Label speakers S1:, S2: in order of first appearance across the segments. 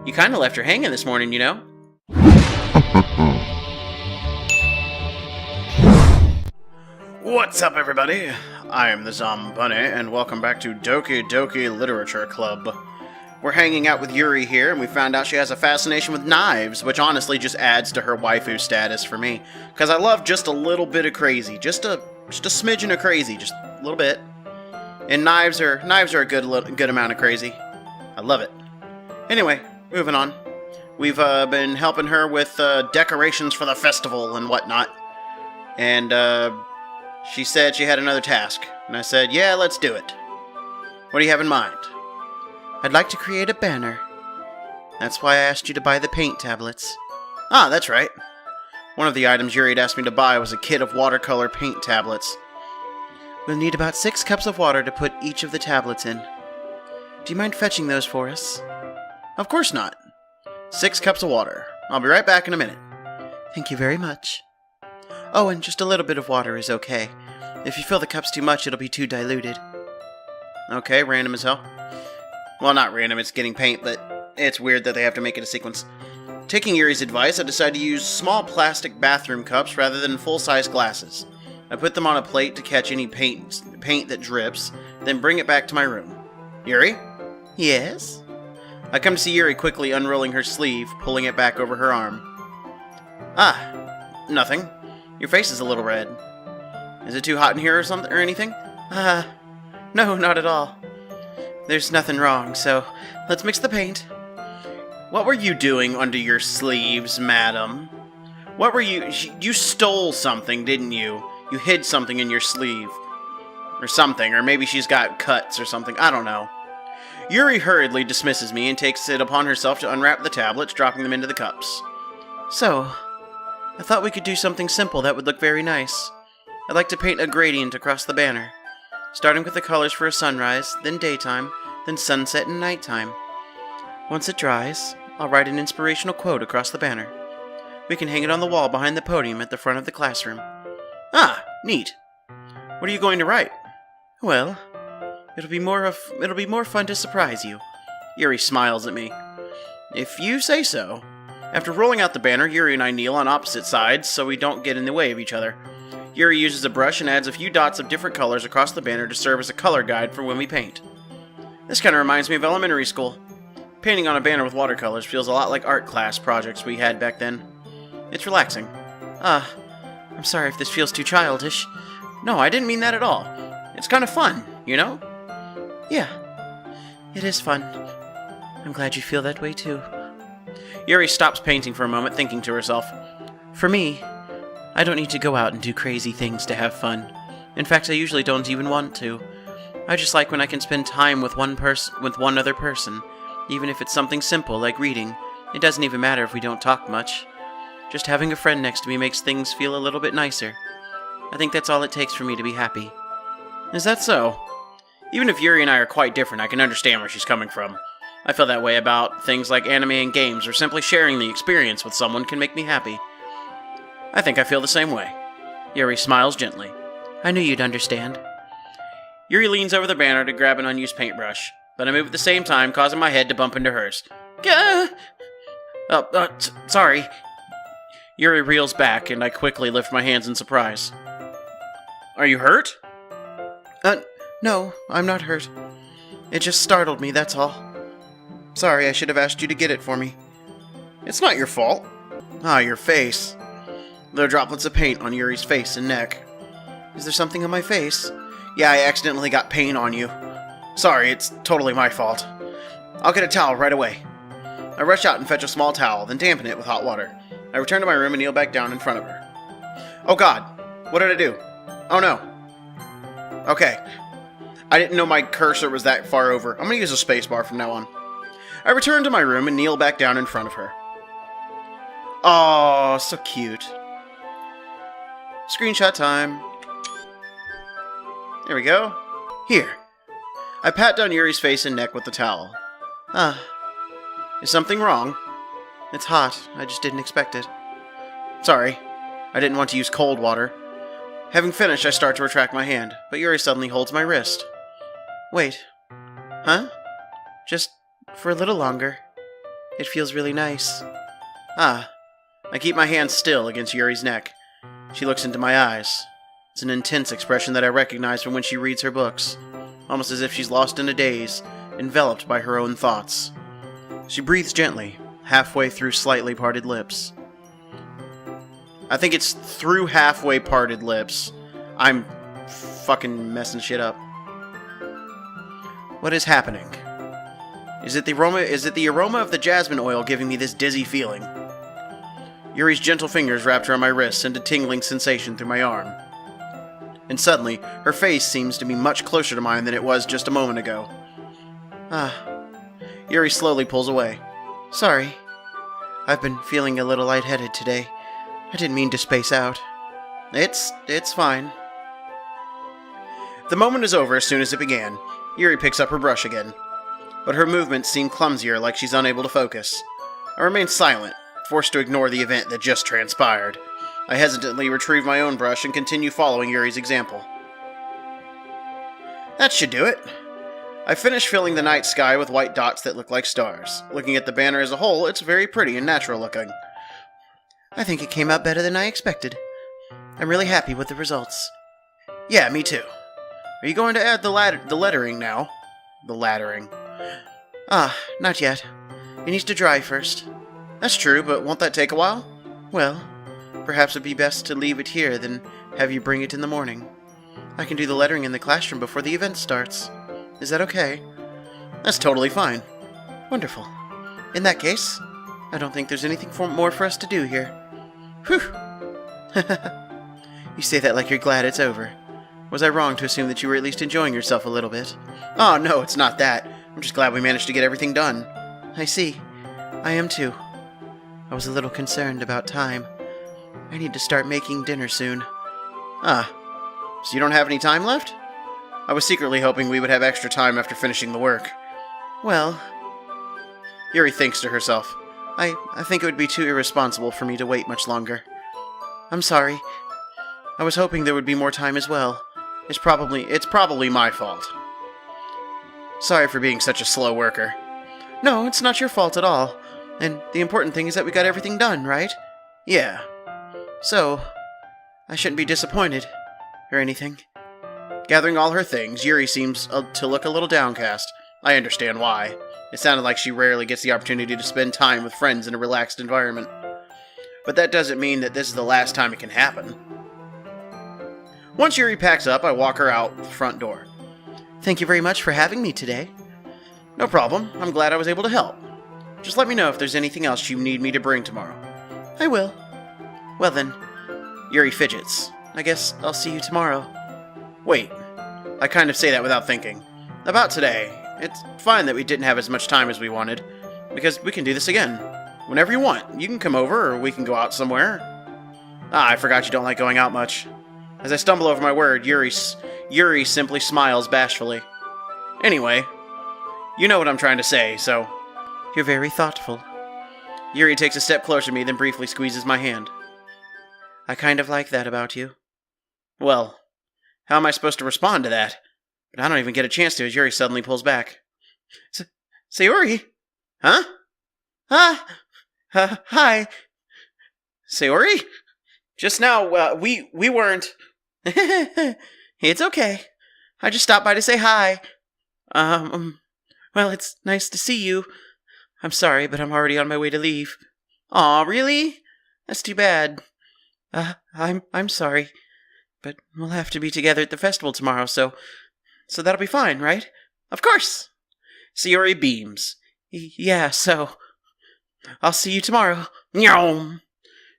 S1: You kinda left her hanging this morning, you know? What's up, everybody? I am TheZombunneh, and welcome back to Doki Doki Literature Club. We're hanging out with Yuri here, and we found out she has a fascination with knives, which honestly just adds to her waifu status for me. Because I love just a little bit of crazy. Just a smidgen of crazy, just a little bit. And knives are a good amount of crazy. I love it. Anyway, moving on. We've been helping her with decorations for the festival and whatnot. And she said she had another task. And I said, yeah, let's do it. What do you have in mind? I'd like to create a banner. That's why I asked you to buy the paint tablets. Ah, that's right. One of the items Yuri had asked me to buy was a kit of watercolor paint tablets. We'll need about 6 cups of water to put each of the tablets in. Do you mind fetching those for us? Of course not. 6 cups of water. I'll be right back in a minute. Thank you very much. Oh, and just a little bit of water is okay. If you fill the cups too much, it'll be too diluted. Okay, random as hell. Well, not random, it's getting paint, but it's weird that they have to make it a sequence. Taking Yuri's advice, I decided to use small plastic bathroom cups rather than full-size glasses. I put them on a plate to catch any paint that drips, then bring it back to my room. Yuri? Yes? I come to see Yuri quickly unrolling her sleeve, pulling it back over her arm. Ah, nothing. Your face is a little red. Is it too hot in here or anything? No, not at all. There's nothing wrong, so let's mix the paint. What were you doing under your sleeves, madam? What were you... You stole something, didn't you? You hid something in your sleeve. Or something, or maybe she's got cuts or something, I don't know. Yuri hurriedly dismisses me and takes it upon herself to unwrap the tablets, dropping them into the cups. So, I thought we could do something simple that would look very nice. I'd like to paint a gradient across the banner, starting with the colors for a sunrise, then daytime, then sunset and nighttime. Once it dries, I'll write an inspirational quote across the banner. We can hang it on the wall behind the podium at the front of the classroom. Ah, neat. What are you going to write? Well, it'll be more fun to surprise you. Yuri smiles at me. If you say so. After rolling out the banner, Yuri and I kneel on opposite sides so we don't get in the way of each other. Yuri uses a brush and adds a few dots of different colors across the banner to serve as a color guide for when we paint. This kind of reminds me of elementary school. Painting on a banner with watercolors feels a lot like art class projects we had back then. It's relaxing. I'm sorry if this feels too childish. No, I didn't mean that at all. It's kind of fun, you know? Yeah, it is fun. I'm glad you feel that way too. Yuri stops painting for a moment, thinking to herself. For me, I don't need to go out and do crazy things to have fun. In fact, I usually don't even want to. I just like when I can spend time with one other person, even if it's something simple like reading. It doesn't even matter if we don't talk much. Just having a friend next to me makes things feel a little bit nicer. I think that's all it takes for me to be happy. Is that so? Even if Yuri and I are quite different, I can understand where she's coming from. I feel that way about things like anime and games, or simply sharing the experience with someone can make me happy. I think I feel the same way. Yuri smiles gently. I knew you'd understand. Yuri leans over the banner to grab an unused paintbrush, but I move at the same time, causing my head to bump into hers. Sorry. Yuri reels back, and I quickly lift my hands in surprise. Are you hurt? No, I'm not hurt. It just startled me, that's all. Sorry, I should have asked you to get it for me. It's not your fault. Ah, your face. There are droplets of paint on Yuri's face and neck. Is there something on my face? Yeah, I accidentally got paint on you. Sorry, it's totally my fault. I'll get a towel right away. I rush out and fetch a small towel, then dampen it with hot water. I return to my room and kneel back down in front of her. Oh God, what did I do? Oh no. Okay. I didn't know my cursor was that far over. I'm gonna use a spacebar from now on. I return to my room and kneel back down in front of her. Oh, so cute. Screenshot time. There we go. Here. I pat down Yuri's face and neck with the towel. Is something wrong? It's hot. I just didn't expect it. Sorry. I didn't want to use cold water. Having finished, I start to retract my hand, but Yuri suddenly holds my wrist. Wait. Huh? Just for a little longer. It feels really nice. Ah. I keep my hand still against Yuri's neck. She looks into my eyes. It's an intense expression that I recognize from when she reads her books, almost as if she's lost in a daze, enveloped by her own thoughts. She breathes gently, halfway through slightly parted lips. I think it's through halfway parted lips. I'm fucking messing shit up. What is happening? Is it the aroma of the jasmine oil giving me this dizzy feeling? Yuri's gentle fingers wrapped around my wrist send a tingling sensation through my arm. And suddenly, her face seems to be much closer to mine than it was just a moment ago. Yuri slowly pulls away. Sorry. I've been feeling a little lightheaded today. I didn't mean to space out. It's fine. The moment is over as soon as it began. Yuri picks up her brush again. But her movements seem clumsier, like she's unable to focus. I remain silent, forced to ignore the event that just transpired. I hesitantly retrieve my own brush and continue following Yuri's example. That should do it. I finish filling the night sky with white dots that look like stars. Looking at the banner as a whole, it's very pretty and natural looking. I think it came out better than I expected. I'm really happy with the results. Yeah, me too. Are you going to add the lettering now? The laddering. Not yet. It needs to dry first. That's true, but won't that take a while? Well, perhaps it'd be best to leave it here than have you bring it in the morning. I can do the lettering in the classroom before the event starts. Is that okay? That's totally fine. Wonderful. In that case, I don't think there's anything more for us to do here. Whew! You say that like you're glad it's over. Was I wrong to assume that you were at least enjoying yourself a little bit? Oh, no, it's not that. I'm just glad we managed to get everything done. I see. I am too. I was a little concerned about time. I need to start making dinner soon. So you don't have any time left? I was secretly hoping we would have extra time after finishing the work. Well... Yuri thinks to herself. I think it would be too irresponsible for me to wait much longer. I'm sorry. I was hoping there would be more time as well. It's probably my fault. Sorry for being such a slow worker. No, it's not your fault at all. And the important thing is that we got everything done, right? Yeah. So, I shouldn't be disappointed, or anything. Gathering all her things, Yuri seems to look a little downcast. I understand why. It sounded like she rarely gets the opportunity to spend time with friends in a relaxed environment. But that doesn't mean that this is the last time it can happen. Once Yuri packs up, I walk her out the front door. Thank you very much for having me today. No problem. I'm glad I was able to help. Just let me know if there's anything else you need me to bring tomorrow. I will. Well then, Yuri fidgets. I guess I'll see you tomorrow. Wait. I kind of say that without thinking. About today, it's fine that we didn't have as much time as we wanted, because we can do this again. Whenever you want. You can come over, or we can go out somewhere. I forgot you don't like going out much. As I stumble over my word, Yuri simply smiles bashfully. Anyway, you know what I'm trying to say, so... You're very thoughtful. Yuri takes a step closer to me, then briefly squeezes my hand. I kind of like that about you. Well, how am I supposed to respond to that? But I don't even get a chance to as Yuri suddenly pulls back. Sayori? Huh? Hi. Sayori? Just now, we weren't... It's okay. I just stopped by to say hi. Well, it's nice to see you. I'm sorry, but I'm already on my way to leave. Aw, really? That's too bad. I'm sorry. But we'll have to be together at the festival tomorrow, so that'll be fine, right? Of course! Sayori beams. Yeah, so... I'll see you tomorrow. Nyom!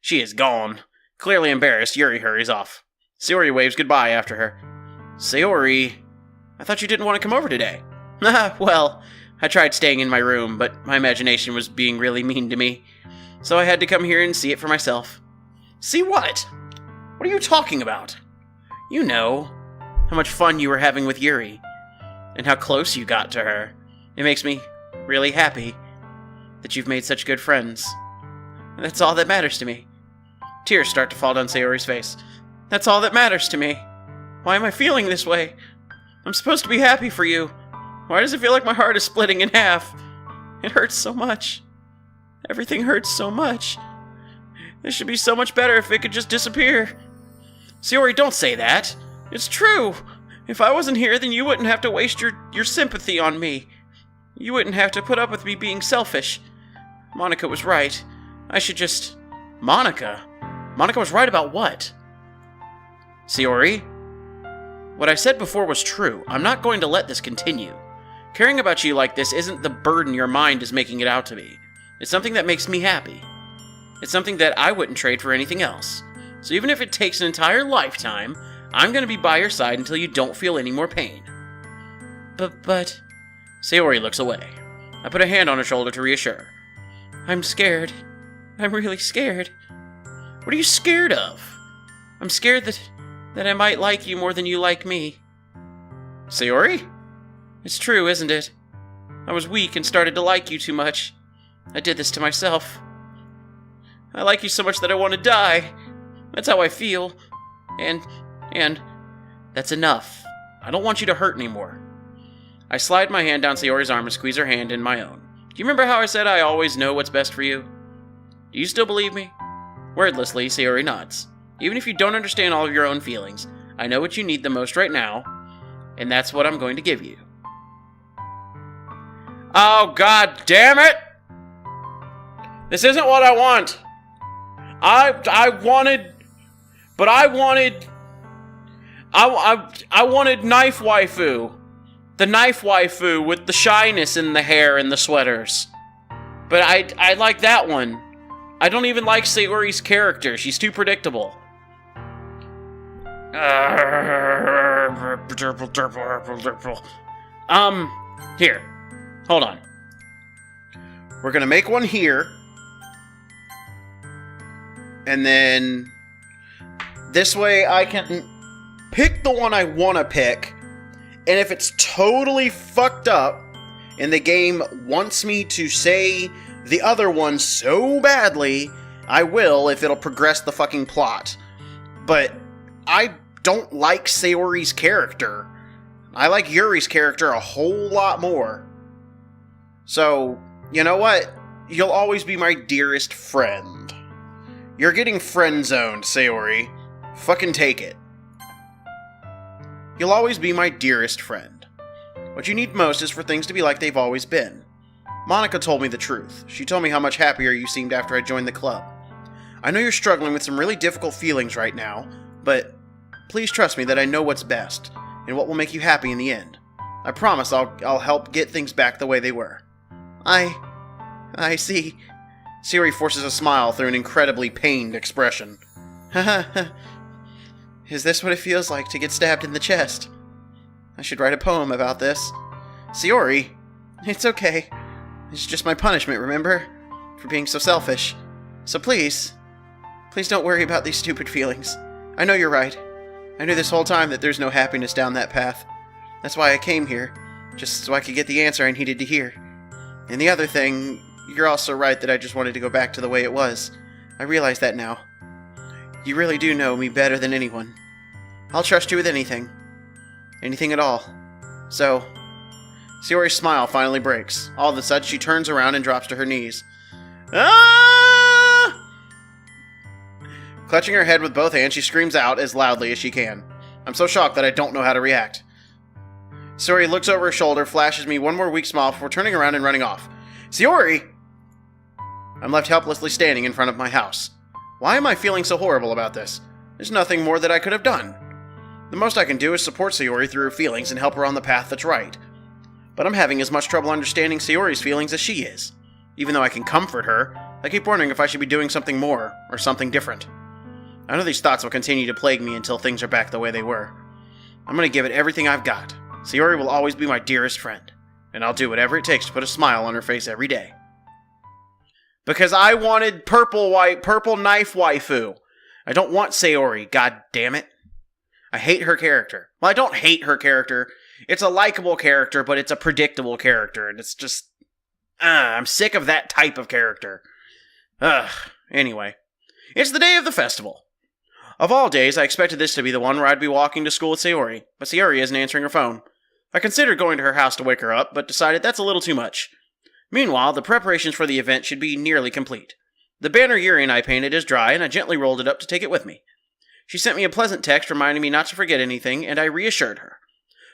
S1: She is gone. Clearly embarrassed, Yuri hurries off. Sayori waves goodbye after her. Sayori... I thought you didn't want to come over today. Well, I tried staying in my room, but my imagination was being really mean to me. So I had to come here and see it for myself. See what? What are you talking about? You know, how much fun you were having with Yuri, and how close you got to her. It makes me really happy that you've made such good friends. That's all that matters to me. Tears start to fall down Sayori's face. That's all that matters to me. Why am I feeling this way? I'm supposed to be happy for you. Why does it feel like my heart is splitting in half? It hurts so much. Everything hurts so much. This should be so much better if it could just disappear. Sayori, don't say that. It's true. If I wasn't here, then you wouldn't have to waste your sympathy on me. You wouldn't have to put up with me being selfish. Monica was right. I should just... Monica? Monica was right about what? Sayori? What I said before was true. I'm not going to let this continue. Caring about you like this isn't the burden your mind is making it out to be. It's something that makes me happy. It's something that I wouldn't trade for anything else. So even if it takes an entire lifetime, I'm going to be by your side until you don't feel any more pain. But... Sayori looks away. I put a hand on her shoulder to reassure her. I'm scared. I'm really scared. What are you scared of? I'm scared that I might like you more than you like me. Sayori? It's true, isn't it? I was weak and started to like you too much. I did this to myself. I like you so much that I want to die. That's how I feel. And that's enough. I don't want you to hurt anymore. I slide my hand down Sayori's arm and squeeze her hand in my own. Do you remember how I said I always know what's best for you? Do you still believe me? Wordlessly, Sayori nods. Even if you don't understand all of your own feelings, I know what you need the most right now, and that's what I'm going to give you. Oh, god damn it! This isn't what I want! I wanted knife waifu. The knife waifu with the shyness in the hair and the sweaters. But I like that one. I don't even like Sayori's character. She's too predictable. Here. Hold on. We're gonna make one here. And then this way I can pick the one I want to pick. And if it's totally fucked up and the game wants me to say the other one so badly, I will if it'll progress the fucking plot. But I don't like Sayori's character. I like Yuri's character a whole lot more. So, you know what? You'll always be my dearest friend. You're getting friend-zoned, Sayori. Fucking take it. You'll always be my dearest friend. What you need most is for things to be like they've always been. Monica told me the truth. She told me how much happier you seemed after I joined the club. I know you're struggling with some really difficult feelings right now, but please trust me that I know what's best, and what will make you happy in the end. I promise I'll help get things back the way they were. I see. Sayori forces a smile through an incredibly pained expression. Haha. Is this what it feels like to get stabbed in the chest? I should write a poem about this. Sayori, it's okay. It's just my punishment, remember? For being so selfish. So please don't worry about these stupid feelings. I know you're right. I knew this whole time that there's no happiness down that path. That's why I came here, just so I could get the answer I needed to hear. And the other thing, you're also right that I just wanted to go back to the way it was. I realize that now. You really do know me better than anyone. I'll trust you with anything. Anything at all. So, Sayori's smile finally breaks. All of a sudden, she turns around and drops to her knees. Ah! Clutching her head with both hands, she screams out as loudly as she can. I'm so shocked that I don't know how to react. Sayori looks over her shoulder, flashes me one more weak smile before turning around and running off. Sayori! I'm left helplessly standing in front of my house. Why am I feeling so horrible about this? There's nothing more that I could have done. The most I can do is support Sayori through her feelings and help her on the path that's right. But I'm having as much trouble understanding Sayori's feelings as she is. Even though I can comfort her, I keep wondering if I should be doing something more, or something different. I know these thoughts will continue to plague me until things are back the way they were. I'm going to give it everything I've got. Sayori will always be my dearest friend, and I'll do whatever it takes to put a smile on her face every day. Because I wanted purple knife waifu. I don't want Sayori, god damn it. I hate her character. Well, I don't hate her character. It's a likable character, but it's a predictable character, and it's just... I'm sick of that type of character. Anyway. It's the day of the festival. Of all days, I expected this to be the one where I'd be walking to school with Sayori, but Sayori isn't answering her phone. I considered going to her house to wake her up, but decided that's a little too much. Meanwhile, the preparations for the event should be nearly complete. The banner Yuri and I painted is dry, and I gently rolled it up to take it with me. She sent me a pleasant text reminding me not to forget anything, and I reassured her.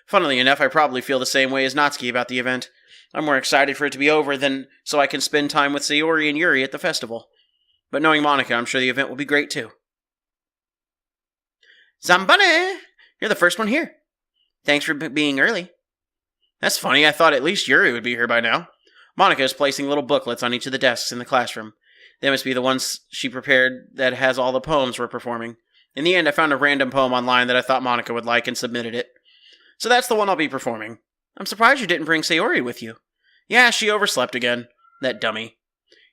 S1: Funnily enough, I probably feel the same way as Natsuki about the event. I'm more excited for it to be over than so I can spend time with Sayori and Yuri at the festival. But knowing Monika, I'm sure the event will be great too. Zombunneh! You're the first one here. Thanks for being early. That's funny, I thought at least Yuri would be here by now. Monika is placing little booklets on each of the desks in the classroom. They must be the ones she prepared that has all the poems we're performing. In the end, I found a random poem online that I thought Monika would like and submitted it. So that's the one I'll be performing. I'm surprised you didn't bring Sayori with you. Yeah, she overslept again. That dummy.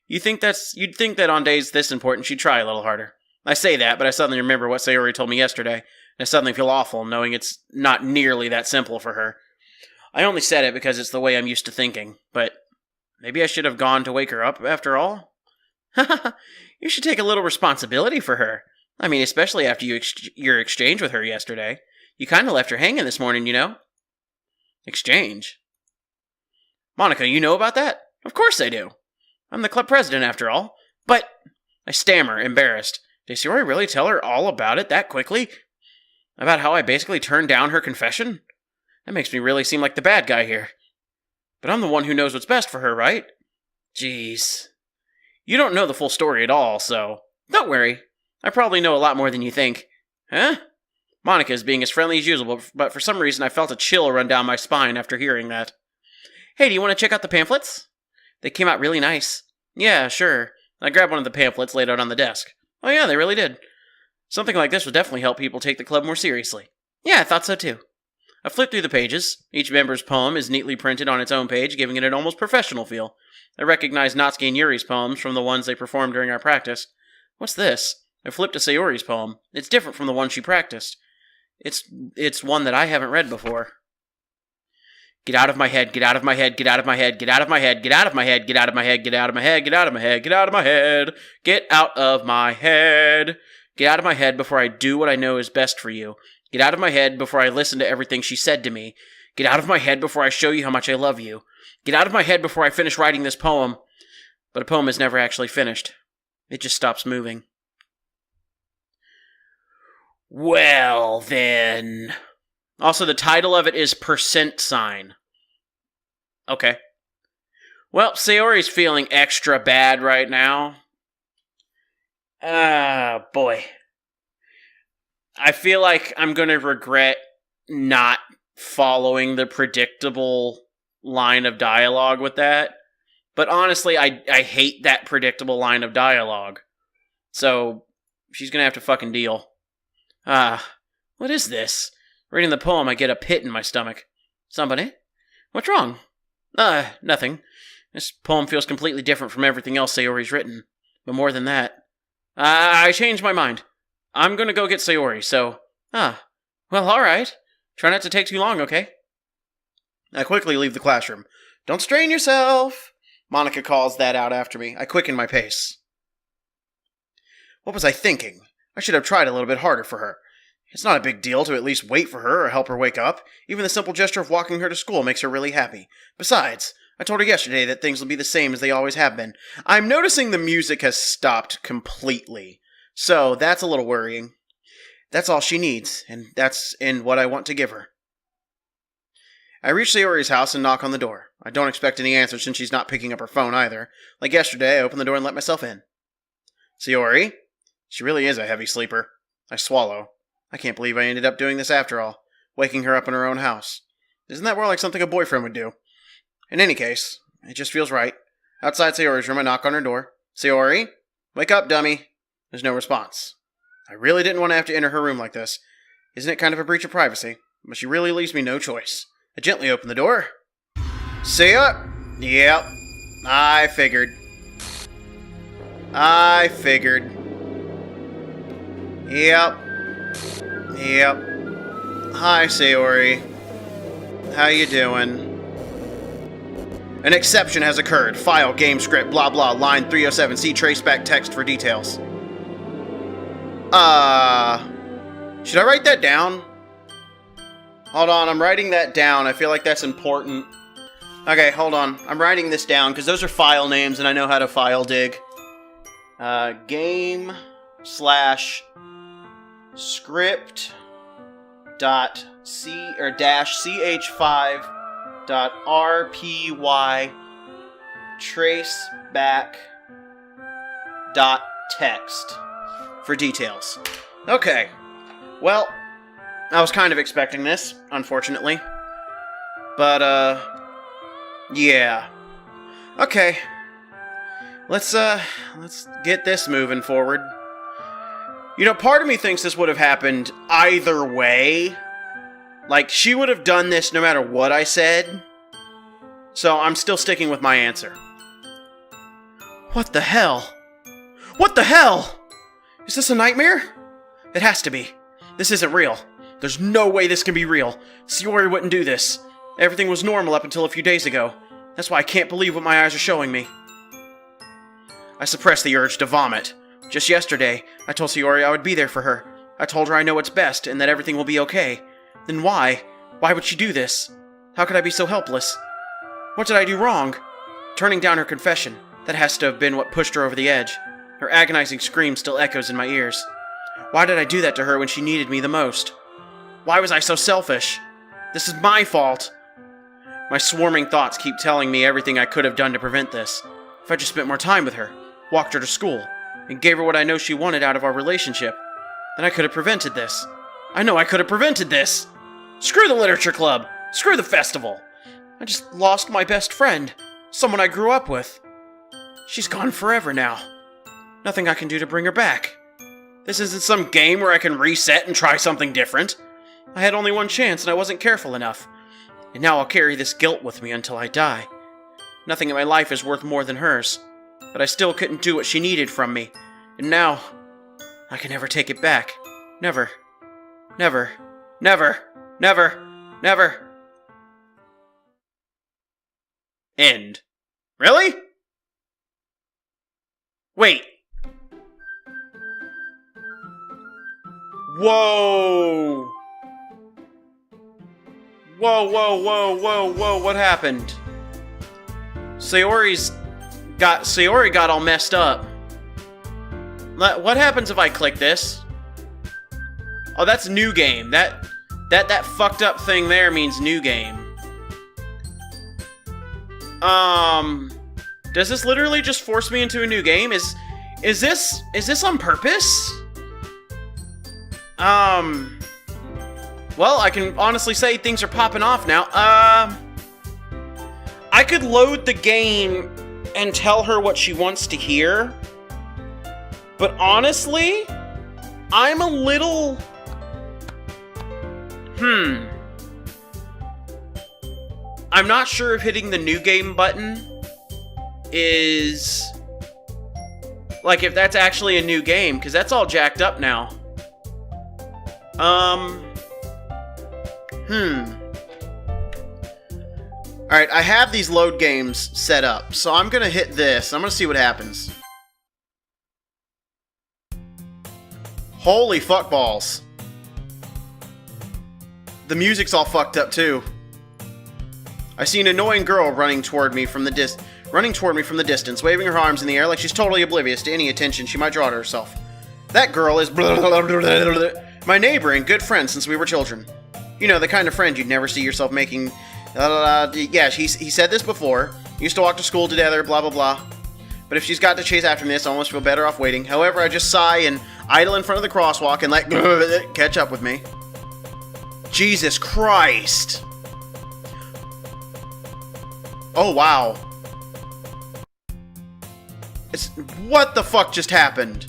S1: You'd think that on days this important she'd try a little harder. I say that, but I suddenly remember what Sayori told me yesterday, and I suddenly feel awful knowing it's not nearly that simple for her. I only said it because it's the way I'm used to thinking, but maybe I should have gone to wake her up after all? You should take a little responsibility for her. I mean, especially after your exchange with her yesterday. You kind of left her hanging this morning, you know? Exchange? Monika, you know about that? Of course I do. I'm the club president, after all. But, I stammer, embarrassed. Did Sayori really tell her all about it that quickly? About how I basically turned down her confession? That makes me really seem like the bad guy here. But I'm the one who knows what's best for her, right? Jeez. You don't know the full story at all, so don't worry. I probably know a lot more than you think. Huh? Monika is being as friendly as usual, but for some reason I felt a chill run down my spine after hearing that. Hey, do you want to check out the pamphlets? They came out really nice. Yeah, sure. I grabbed one of the pamphlets laid out on the desk. Oh yeah, they really did. Something like this would definitely help people take the club more seriously. Yeah, I thought so too. I flipped through the pages. Each member's poem is neatly printed on its own page, giving it an almost professional feel. I recognized Natsuki and Yuri's poems from the ones they performed during our practice. What's this? I flipped to Sayori's poem. It's different from the one she practiced. It's one that I haven't read before. Get out of my head, get out of my head, get out of my head, get out of my head, get out of my head, get out of my head, get out of my head, get out of my head, get out of my head, get out of my head. Get out of my head before I do what I know is best for you. Get out of my head before I listen to everything she said to me. Get out of my head before I show you how much I love you. Get out of my head before I finish writing this poem. But a poem is never actually finished. It just stops moving. Well, then. Also, the title of it is %. Okay. Well, Sayori's feeling extra bad right now. Ah, boy. I feel like I'm going to regret not following the predictable line of dialogue with that. But honestly, I hate that predictable line of dialogue. So, she's going to have to fucking deal. What is this? Reading the poem, I get a pit in my stomach. Somebody? What's wrong? Nothing. This poem feels completely different from everything else Sayori's written. But more than that, I changed my mind. I'm gonna go get Sayori, so... well, alright. Try not to take too long, okay? I quickly leave the classroom. Don't strain yourself! Monika calls that out after me. I quicken my pace. What was I thinking? I should have tried a little bit harder for her. It's not a big deal to at least wait for her or help her wake up. Even the simple gesture of walking her to school makes her really happy. Besides, I told her yesterday that things will be the same as they always have been. I'm noticing the music has stopped completely. So, that's a little worrying. That's all she needs, and that's in what I want to give her. I reach Sayori's house and knock on the door. I don't expect any answer since she's not picking up her phone either. Like yesterday, I open the door and let myself in. Sayori? She really is a heavy sleeper. I swallow. I can't believe I ended up doing this after all, waking her up in her own house. Isn't that more like something a boyfriend would do? In any case, it just feels right. Outside Sayori's room, I knock on her door. Sayori? Wake up, dummy. There's no response. I really didn't want to have to enter her room like this. Isn't it kind of a breach of privacy? But she really leaves me no choice. I gently open the door. See ya? Yep. I figured. Yep. Hi, Sayori. How you doing? An exception has occurred. File, game script, blah blah, line 307. See traceback text for details. Should I write that down? Hold on, I'm writing that down. I feel like that's important. Okay, hold on. I'm writing this down, because those are file names, and I know how to file dig. Game / script dot c or dash ch5 dot rpy trace back dot text for details. Okay. Well, I was kind of expecting this, unfortunately. But, yeah. Okay. Let's get this moving forward. You know, part of me thinks this would have happened either way. Like, she would have done this no matter what I said. So, I'm still sticking with my answer. What the hell? What the hell? Is this a nightmare? It has to be. This isn't real. There's no way this can be real. Sayori wouldn't do this. Everything was normal up until a few days ago. That's why I can't believe what my eyes are showing me. I suppressed the urge to vomit. Just yesterday, I told Sayori I would be there for her. I told her I know what's best and that everything will be okay. Then why? Why would she do this? How could I be so helpless? What did I do wrong? Turning down her confession. That has to have been what pushed her over the edge. Her agonizing scream still echoes in my ears. Why did I do that to her when she needed me the most? Why was I so selfish? This is my fault. My swarming thoughts keep telling me everything I could have done to prevent this. If I just spent more time with her, walked her to school, and gave her what I know she wanted out of our relationship, then I could have prevented this. I know I could have prevented this. Screw the literature club. Screw the festival. I just lost my best friend. Someone I grew up with. She's gone forever now. Nothing I can do to bring her back. This isn't some game where I can reset and try something different. I had only one chance and I wasn't careful enough. And now I'll carry this guilt with me until I die. Nothing in my life is worth more than hers. But I still couldn't do what she needed from me. And now, I can never take it back. Never. Never. Never. Never. Never. End. Really? Wait. Whoa! Whoa, whoa, whoa, whoa, whoa, what happened? Sayori got all messed up. What happens if I click this? Oh, that's new game. That fucked up thing there means new game. Does this literally just force me into a new game? Is this on purpose? Well, I can honestly say things are popping off now. I could load the game and tell her what she wants to hear. But honestly, I'm a little... I'm not sure if hitting the new game button is... like, if that's actually a new game, because that's all jacked up now. Alright, I have these load games set up, so I'm gonna hit this. I'm gonna see what happens. Holy fuck balls. The music's all fucked up too. I see an annoying girl running toward me from the distance, waving her arms in the air like she's totally oblivious to any attention she might draw to herself. That girl is my neighbor and good friend since we were children. You know, the kind of friend you'd never see yourself making. Yeah, he said this before. Used to walk to school together, blah blah blah. But if she's got to chase after me, I almost feel better off waiting. However, I just sigh and idle in front of the crosswalk and let catch up with me. Jesus Christ. Oh, wow. What the fuck just happened?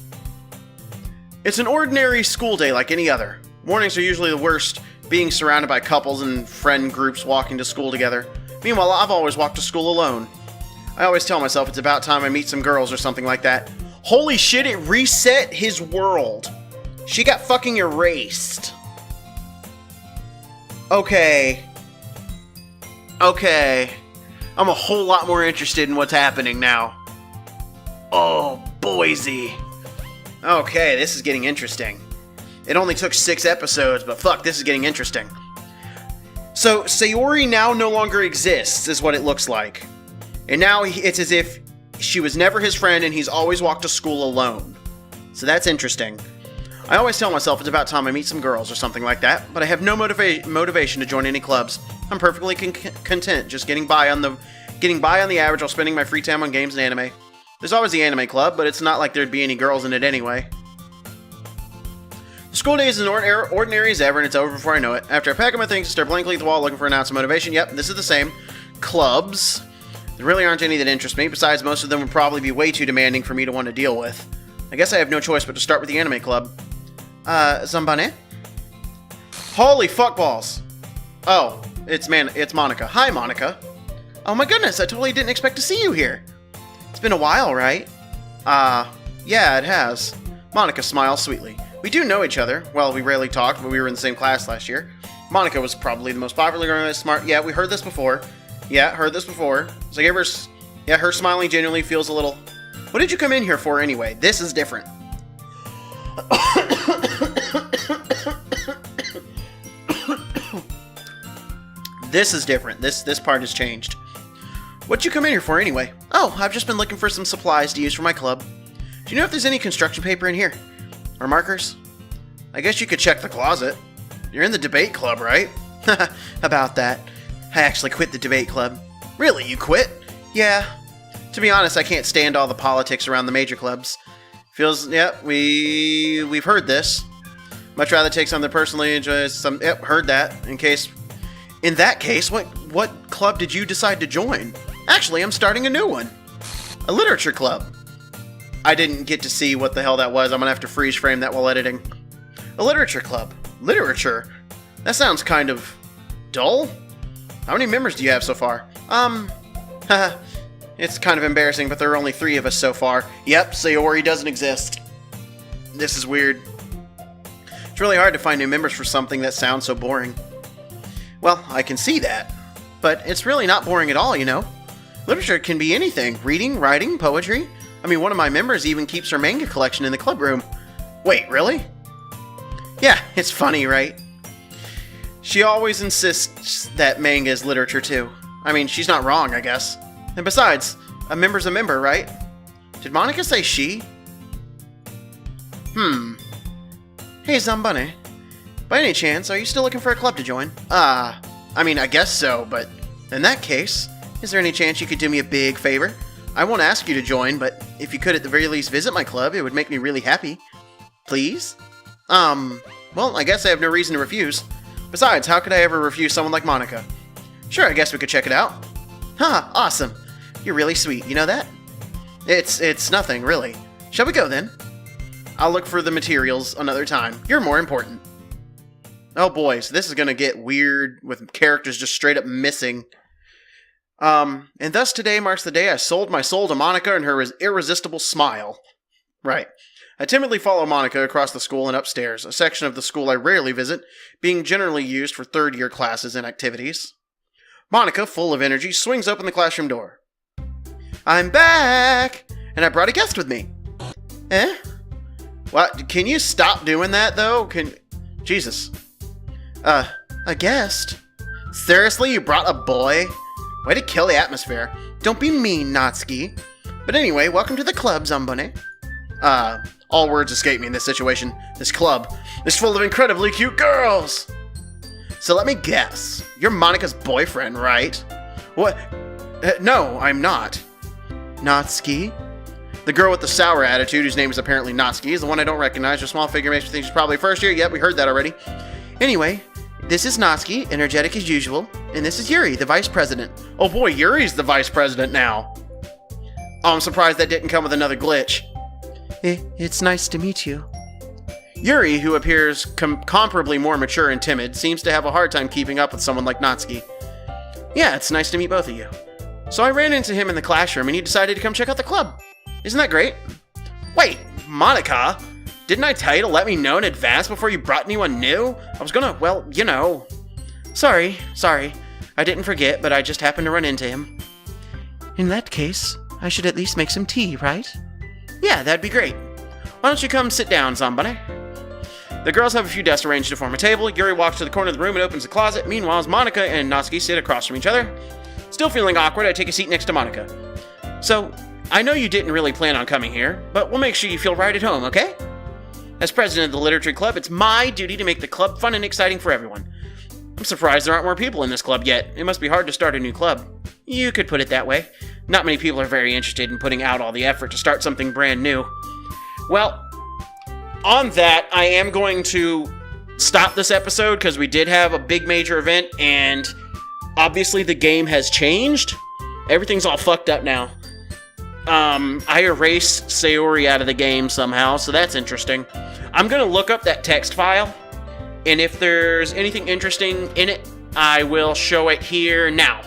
S1: It's an ordinary school day like any other. Mornings are usually the worst, being surrounded by couples and friend groups walking to school together. Meanwhile, I've always walked to school alone. I always tell myself it's about time I meet some girls or something like that. Holy shit, it reset his world. She got fucking erased. Okay. I'm a whole lot more interested in what's happening now. Oh, Boise. Okay, this is getting interesting. It only took 6 episodes, but fuck, this is getting interesting. So, Sayori now no longer exists, is what it looks like. And now it's as if she was never his friend and he's always walked to school alone. So that's interesting. I always tell myself it's about time I meet some girls or something like that, but I have no motivation to join any clubs. I'm perfectly content just getting by on the average while spending my free time on games and anime. There's always the anime club, but it's not like there'd be any girls in it anyway. The school day is as ordinary as ever, and it's over before I know it. After I pack up my things and stare blankly at the wall looking for an ounce of motivation, yep, this is the same. Clubs. There really aren't any that interest me, besides most of them would probably be way too demanding for me to want to deal with. I guess I have no choice but to start with the anime club. Zombunneh? Holy fuckballs! Oh, it's Monica. Hi, Monica. Oh my goodness, I totally didn't expect to see you here. It's been a while, right? Yeah, it has. Monica smiles sweetly. We do know each other. Well, we rarely talked, but we were in the same class last year. Monica was probably the most popular girl and smart. Yeah, we heard this before. Yeah, heard this before. So I gave her... Yeah, her smiling genuinely feels a little... What did you come in here for anyway? This is different. This is different. This part has changed. What'd you come in here for anyway? Oh, I've just been looking for some supplies to use for my club. Do you know if there's any construction paper in here? Or markers? I guess you could check the closet. You're in the debate club, right? About that. I actually quit the debate club. Really, you quit? Yeah. To be honest, I can't stand all the politics around the major clubs. Feels, yep, we've heard this. Much rather take something personally, enjoy some, yep, heard that. In that case, what club did you decide to join? Actually, I'm starting a new one. A literature club. I didn't get to see what the hell that was. I'm gonna have to freeze frame that while editing. A literature club. Literature? That sounds kind of dull. How many members do you have so far? It's kind of embarrassing, but there are only 3 of us so far. Yep, Sayori doesn't exist. This is weird. It's really hard to find new members for something that sounds so boring. Well, I can see that. But it's really not boring at all, you know? Literature can be anything. Reading, writing, poetry. I mean, one of my members even keeps her manga collection in the club room. Wait, really? Yeah, it's funny, right? She always insists that manga is literature, too. I mean, she's not wrong, I guess. And besides, a member's a member, right? Did Monica say she? Hey, Zombunneh. By any chance, are you still looking for a club to join? I mean, I guess so, but in that case, is there any chance you could do me a big favor? I won't ask you to join, but if you could at the very least visit my club, it would make me really happy. Please? Well, I guess I have no reason to refuse. Besides, how could I ever refuse someone like Monica? Sure, I guess we could check it out. Huh, awesome. You're really sweet, you know that? It's nothing, really. Shall we go then? I'll look for the materials another time. You're more important. Oh boy, so this is gonna get weird with characters just straight up missing. And thus today marks the day I sold my soul to Monica and her irresistible smile. Right. I timidly follow Monica across the school and upstairs, a section of the school I rarely visit, being generally used for third-year classes and activities. Monica, full of energy, swings open the classroom door. I'm back! And I brought a guest with me. Eh? What? Can you stop doing that, though? Jesus. A guest? Seriously, you brought a boy? Way to kill the atmosphere. Don't be mean, Natsuki. But anyway, welcome to the club, Zombunneh. All words escape me in this situation. This club is full of incredibly cute girls! So let me guess. You're Monica's boyfriend, right? What? No, I'm not. Natsuki? The girl with the sour attitude, whose name is apparently Natsuki, is the one I don't recognize. Her small figure makes me think she's probably first year. Yep, we heard that already. Anyway, this is Natsuki, energetic as usual. And this is Yuri, the vice president. Oh boy, Yuri's the vice president now. Oh, I'm surprised that didn't come with another glitch. It's nice to meet you. Yuri, who appears comparably more mature and timid, seems to have a hard time keeping up with someone like Natsuki. Yeah, it's nice to meet both of you. So I ran into him in the classroom and he decided to come check out the club. Isn't that great? Wait, Monica, didn't I tell you to let me know in advance before you brought anyone new? I was gonna, well, you know. Sorry. I didn't forget, but I just happened to run into him. In that case, I should at least make some tea, right? Yeah, that'd be great. Why don't you come sit down, Zombunneh? The girls have a few desks arranged to form a table. Yuri walks to the corner of the room and opens the closet. Meanwhile, Monica and Natsuki sit across from each other. Still feeling awkward, I take a seat next to Monica. So, I know you didn't really plan on coming here, but we'll make sure you feel right at home, okay? As president of the Literature Club, it's my duty to make the club fun and exciting for everyone. I'm surprised there aren't more people in this club yet. It must be hard to start a new club. You could put it that way. Not many people are very interested in putting out all the effort to start something brand new. Well, on that, I am going to stop this episode because we did have a big major event, and obviously the game has changed. Everything's all fucked up now. I erased Sayori out of the game somehow, so that's interesting. I'm going to look up that text file, and if there's anything interesting in it, I will show it here now.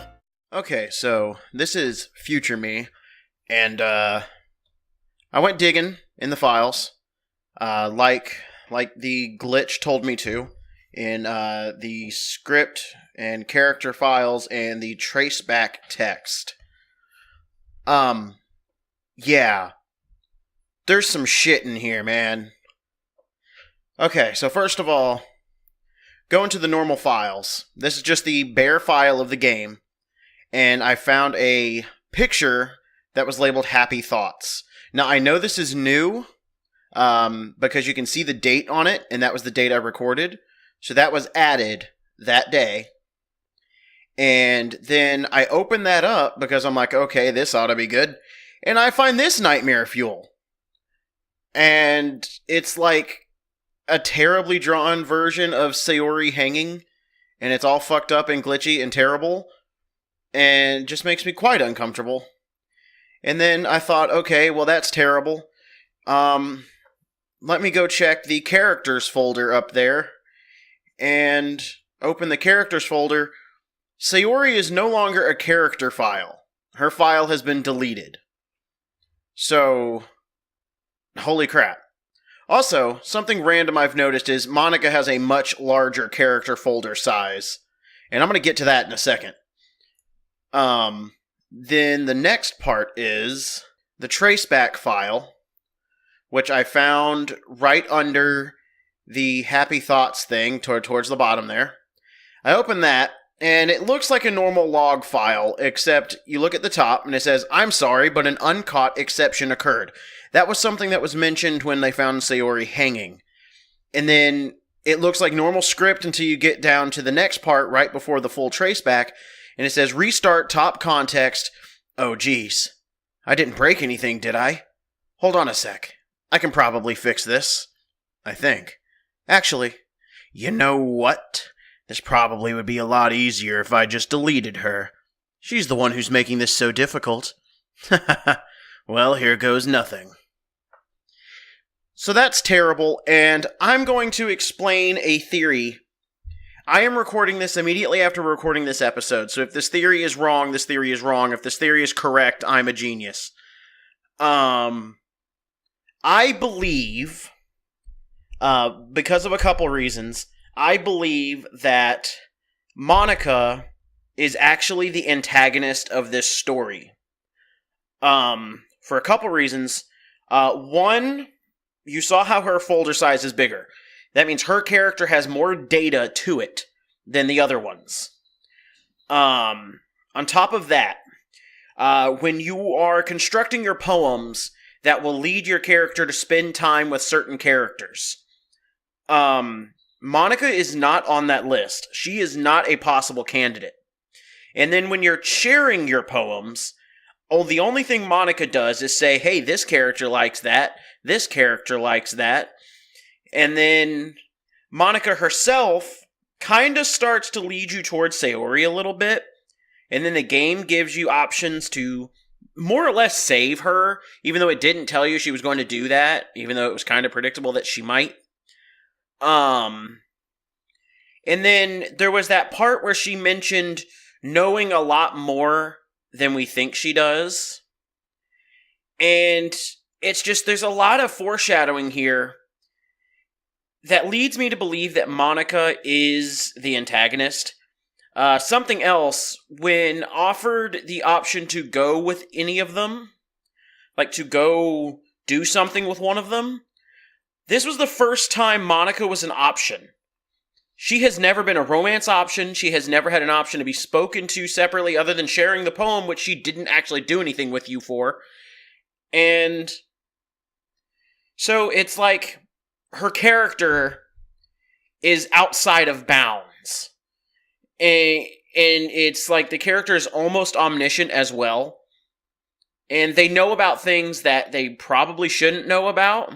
S1: Okay, so this is future me, and I went digging in the files, like the glitch told me to, in the script and character files and the traceback text. Yeah, there's some shit in here, man. Okay, so first of all, go into the normal files. This is just the bare file of the game, and I found a picture that was labeled Happy Thoughts. Now, I know this is new, because you can see the date on it, and that was the date I recorded. So that was added that day. And then I opened that up because I'm like, okay, this ought to be good. And I find this nightmare fuel. And it's like a terribly drawn version of Sayori hanging. And it's all fucked up and glitchy and terrible. And just makes me quite uncomfortable. And then I thought, okay, well that's terrible. Let me go check the characters folder up there. And open the characters folder. Sayori is no longer a character file. Her file has been deleted. So, holy crap. Also, something random I've noticed is Monica has a much larger character folder size. And I'm going to get to that in a second. Then the next part is the traceback file, which I found right under the Happy Thoughts thing towards the bottom there. I opened that, and it looks like a normal log file, except you look at the top, and it says, I'm sorry, but an uncaught exception occurred. That was something that was mentioned when they found Sayori hanging. And then it looks like normal script until you get down to the next part right before the full traceback, and it says, restart top context. Oh, geez. I didn't break anything, did I? Hold on a sec. I can probably fix this. I think. Actually, you know what? This probably would be a lot easier if I just deleted her. She's the one who's making this so difficult. Well, here goes nothing. So that's terrible, and I'm going to explain a theory. I am recording this immediately after recording this episode, so if this theory is wrong, this theory is wrong. If this theory is correct, I'm a genius. I believe, because of a couple reasons, I believe that Monica is actually the antagonist of this story. For a couple reasons. One, you saw how her folder size is bigger. That means her character has more data to it than the other ones. On top of that, when you are constructing your poems that will lead your character to spend time with certain characters, Monica is not on that list. She is not a possible candidate. And then when you're sharing your poems, the only thing Monica does is say, hey, this character likes that, this character likes that. And then Monica herself kind of starts to lead you towards Sayori a little bit. And then the game gives you options to more or less save her, even though it didn't tell you she was going to do that, even though it was kind of predictable that she might. And then there was that part where she mentioned knowing a lot more than we think she does. And it's just, there's a lot of foreshadowing here that leads me to believe that Monica is the antagonist. Something else, when offered the option to go with any of them, like to go do something with one of them, This was the first time Monica was an option. She has never been a romance option. She has never had an option to be spoken to separately other than sharing the poem, which she didn't actually do anything with you for. And so it's like her character is outside of bounds. And it's like the character is almost omniscient as well. And they know about things that they probably shouldn't know about.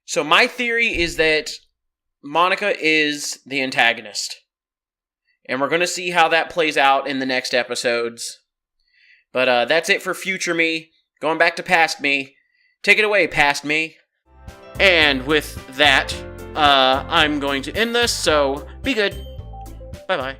S1: So my theory is that Monica is the antagonist. And we're going to see how that plays out in the next episodes. But that's it for future me. Going back to past me. Take it away, past me. And with that, I'm going to end this, so be good. Bye-bye.